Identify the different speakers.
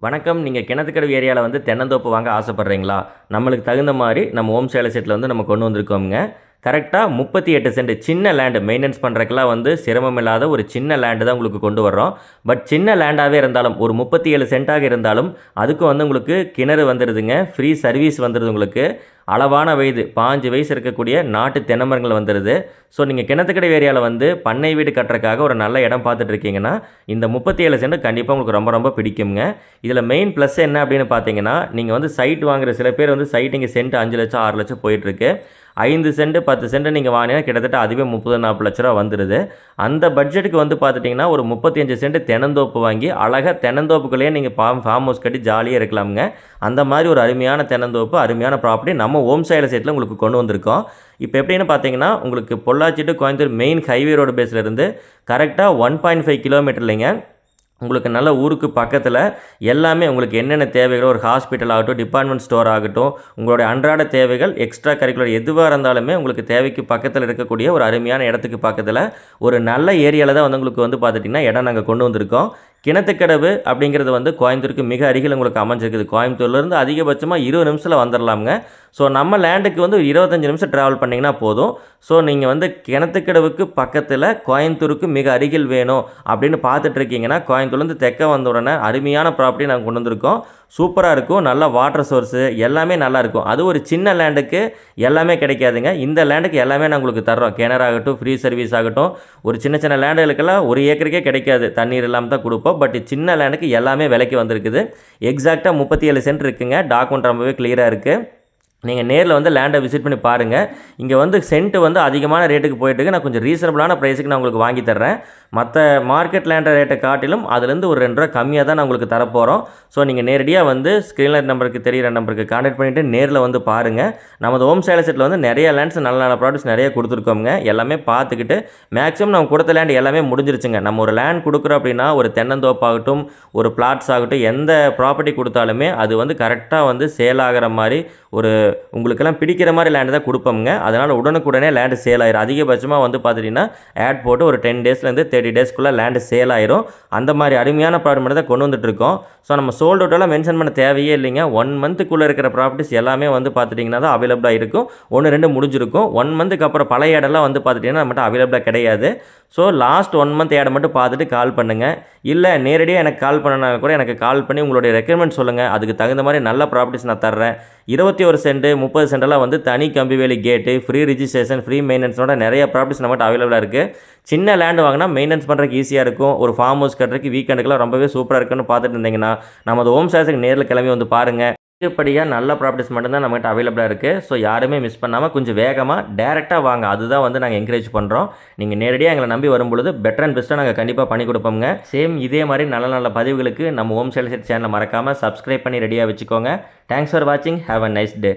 Speaker 1: வணக்கம். நீங்க கிணத்துக்கடவு ஏரியால வந்து தென்னந்தோப்பு வாங்க ஆசைப்படுறீங்களா? நம்மளுக்கு தகுந்த மாரி நம்ம ஹோம் ஸ்டே செட்ல வந்து நம்ம கொண்டு வந்திருக்கோம்ங்க. கரெக்ட்டா 38 சென்ட் சின்ன லேண்ட் மெயின்டெனன்ஸ் பண்றதுக்கெல்லாம் வந்து சிரமம் இல்லாத ஒரு சின்ன லேண்ட் தான் உங்களுக்கு கொண்டு வர்றோம். பட் சின்ன லேண்டாவே இருந்தாலும் ஒரு 37 சென்ட்டாக இருந்தாலும் அதுக்கும் வந்து உங்களுக்கு கிணறு வந்துருதுங்க. ஃப்ரீ சர்வீஸ் வந்துருது உங்களுக்கு. அளவான வயது 15 வயசு இருக்கக்கூடிய நாட்டு தென்னை மரங்கள் வந்துருது. ஸோ நீங்க கிணத்துக்கடவு ஏரியால வந்து பண்ணை வீடு கட்டுறதுக்காக ஒரு நல்ல இடம் பார்த்துட்டு இருக்கீங்கன்னா, இந்த 37 சென்ட் கண்டிப்பா உங்களுக்கு ரொம்ப ரொம்ப பிடிக்கும்ங்க. இதில மெயின் ப்ளஸ் என்ன அப்படின்னு பார்த்தீங்கன்னா, நீங்க வந்து சைட் வாங்குற சில பேர் வந்து சைட் இங்க சென்ட் 5 லட்சம் 6 லட்சம் போயிட்டுருக்கு. 5 சென்ட் 10 சென்ட் நீங்க வாங்கினீங்கன்னா கிட்டத்தட்ட அதுவே 30, 40 லட்ச ரூபா வந்துருது. அந்த பட்ஜெட்டுக்கு வந்து பார்த்துட்டீங்கன்னா, ஒரு 35 சென்ட் தென்னந்தோப்பு வாங்கி அழகா தென்னந்தோப்புக்குள்ளேயே நீங்க ஃபார்ம் ஹவுஸ் கட்டி ஜாலியா இருக்கலாம்ங்க. அந்த மாரி ஒரு அருமையான தென்னந்தோப்பு, அருமையான ப்ராப்பர்ட்டி நம்ம ஹோம் ஸ்டைல் சைட்ல உங்களுக்கு கொண்டு வந்திருக்கோம். இப்ப எப்படின்னு பார்த்தீங்கன்னா, உங்களுக்கு Pollachi to Coimbatore main highway road பேஸ்ல இருந்து கரெக்ட்டா 1.5 கிலோமீட்டர்லைங்க. உங்களுக்கு நல்ல ஊருக்கு பக்கத்துல எல்லாமே உங்களுக்கு என்னென்ன தேவைகளோ ஒரு ஹாஸ்பிட்டல் ஆகட்டும், டிபார்ட்மெண்ட் ஸ்டோர் ஆகட்டும், உங்களுடைய அன்றாட தேவைகள், எக்ஸ்ட்ரா கரிக்குலர் எதுவா இருந்தாலுமே உங்களுக்கு தேவைக்கு பக்கத்துல இருக்கக்கூடிய ஒரு அருமையான இடத்துக்கு பக்கத்துல ஒரு நல்ல ஏரியால தான் வந்து உங்களுக்கு வந்து பார்த்துட்டீங்கன்னா, இடம் நாங்க கொண்டு வந்திருக்கோம். கிணத்துக்கடவு அப்படிங்கிறது வந்து கோயம்புத்தூருக்கு மிக அருகில் உங்களுக்கு அமைஞ்சிருக்குது. கோயம்புத்தூர்லேருந்து அதிகபட்சமா 20 நிமிஷத்துல வந்துரலாம்ங்க. ஸோ நம்ம லேண்டுக்கு வந்து 25 நிமிஷம் டிராவல் பண்ணிங்கன்னா போதும். ஸோ நீங்க வந்து கிணத்துக்கடவுக்கு பக்கத்துல கோயம்புத்தூருக்கு மிக அருகில் வேணும் அப்படின்னு பார்த்துட்டு இருக்கீங்கன்னா, கோயம்புத்தூர்லேருந்து தெற்க வந்த உடனே அருமையான ப்ராப்பர்ட்டி நாங்க கொண்டு வந்திருக்கோம். சூப்பரா இருக்கும். நல்ல வாட்டர் சோர்ஸு எல்லாமே நல்லா இருக்கும். அது ஒரு சின்ன லேண்டுக்கு எல்லாமே கிடைக்காதுங்க. இந்த லேண்டுக்கு எல்லாமே நான் உங்களுக்கு தர்றோம். கிணறாகட்டும், ஃப்ரீ சர்வீஸ் ஆகட்டும், ஒரு சின்ன சின்ன லேண்டுகளுக்கெல்லாம் 1 ஏக்கருக்கே கிடைக்காது. தண்ணீர் இல்லாம தான் குடுப்போம். பட் சின்ன லேண்டுக்கு எல்லாமே விலைக்கு வந்திருக்குது. எக்ஸாக்ட்டா 37 சென்ட் இருக்குங்க. டாக்குமெண்ட் ரொம்பவே கிளியரா இருக்கு. நீங்க நேர்ல வந்து லேண்ட விசிட் பண்ணி பாருங்க. இங்க வந்து சென்ட் வந்து அதிகமான ரேட்டுக்கு போயிட்டுருக்கு. நான் கொஞ்சம் ரீசனபிளான பிரைஸ்க்கு நான் உங்களுக்கு வாங்கி தர்றேன். மத்த மார்க்கெட் லேண்ட் ரேட்ட காட்டிலும் அதிலிருந்து ஒரு ரூ. 2 கம்மியா தான் நான் உங்களுக்கு தரப்போறோம். ஸோ நீங்க நேரடியா வந்து ஸ்க்ரீன்ல நம்பருக்கு தெரியிற நம்பருக்கு கான்டாக்ட் பண்ணிட்டு நேர்ல வந்து பாருங்க. நமது ஹோம் ஸ்டைல் செட்ல வந்து நெறைய லேண்ட்ஸ் நல்ல நல்ல ப்ராடக்ட்ஸ் நெறைய குடுத்துருக்கோம்ங்க. எல்லாமே பார்த்துக்கிட்டு மேக்ஸிமம் நம்ம கொடுத்த லேண்ட் எல்லாமே முடிஞ்சிருச்சுங்க. நம்ம ஒரு லேண்ட் குடுக்குறோம் அப்படின்னா, ஒரு தென்னந்தோப்பாகட்டும், ஒரு பிளாட்ஸ் ஆகட்டும், எந்த ப்ராப்பர்ட்டி குடுத்தாலுமே அது வந்து கரெக்ட்டா வந்து சேல் ஆகுற மாரி ஒரு உங்களுக்கெல்லாம் பிடிக்கிற மாதிரி லேண்ட் தான் கொடுப்போம்ங்க. அதனால் உடனுக்குடனே லேண்டு சேல் ஆயிரும். அதிகபட்சமாக வந்து பார்த்துட்டிங்கன்னா ஆட் போட்டு ஒரு 10 டேஸ்லேருந்து 30 டேஸ்க்குள்ளே லேண்டு சேல் ஆயிரும். அந்த மாதிரி அருமையான ப்ராப்பர்ட்டி மட்டும் தான் கொண்டு வந்துட்டுருக்கோம். ஸோ நம்ம சோல்ட் அவுட்டெல்லாம் மென்ஷன் பண்ண தேவையே இல்லைங்க. 1 மந்த்துக்குள்ளே இருக்கிற ப்ராப்பர்ட்டிஸ் எல்லாமே வந்து பார்த்துட்டிங்கன்னா தான் அவைலபிளாக இருக்கும். 1, 2 முடிஞ்சிருக்கும். 1 மந்த்துக்கு அப்புறம் பழைய இடம்லாம் வந்து பார்த்துட்டிங்கன்னா நம்மகிட்ட அவைலபிளாக கிடையாது. ஸோ லாஸ்ட் 1 மந்த் ஆட் மட்டும் பார்த்துட்டு கால் பண்ணுங்கள். இல்லை நேரடியாக எனக்கு கால் பண்ணனா கூட எனக்கு கால் பண்ணி உங்களுடைய ரெக்யர்மெண்ட் சொல்லுங்கள். அதுக்கு தகுந்த மாதிரி நல்ல ப்ராப்பர்ட்டிஸ் நான் தர்றேன். 21 சென்ட் 30 சென்டெல்லாம் வந்து தனி கம்பிவேலி கேட்டு, ஃப்ரீ ரிஜிஸ்ட்ரேஷன், ஃப்ரீ மெயின்டெனன்ஸோட நிறைய ப்ராப்பர்ட்டிஸ் நம்மகிட்ட அவைலபிளாக இருக்குது. சின்ன லேண்ட் வாங்கினா மெயின்டெனன்ஸ் பண்ணுறதுக்கு ஈஸியாக இருக்கும். ஒரு ஃபார்ம் ஹவுஸ் கட்டுறதுக்கு வீக்கெண்டுக்கெல்லாம் ரொம்பவே சூப்பராக இருக்குன்னு பார்த்துட்டு இருந்தீங்கன்னா, நமது ஹோம் ஸ்டேஸுக்கு நேரில் கிளம்பி வந்து பாருங்கள். அதிகப்படியாக நல்ல ப்ராப்பர்ட்டிஸ் மட்டும்தான் நம்மகிட்ட அவைலபிளாக இருக்குது. ஸோ யாருமே மிஸ் பண்ணாமல் கொஞ்சம் வேகமாக டேரெக்டாக வாங்க. அதுதான் வந்து நாங்கள் என்கரேஜ் பண்ணுறோம். நீங்கள் நேரடியாக எங்களை நம்பி வரும்பொழுது பெட்டர் அண்ட் பெஸ்ட்டாக நாங்கள் கண்டிப்பாக பண்ணி கொடுப்போங்க. சேம் இதே மாதிரி நல்ல நல்ல பதிவுகளுக்கு நம்ம ஹோம் ஸ்டைல் செட் சேனலை மறக்காமல் சப்ஸ்கிரைப் பண்ணி ரெடியாக வச்சுக்கோங்க. தேங்க்ஸ் ஃபார் வாட்சிங். Have a nice day.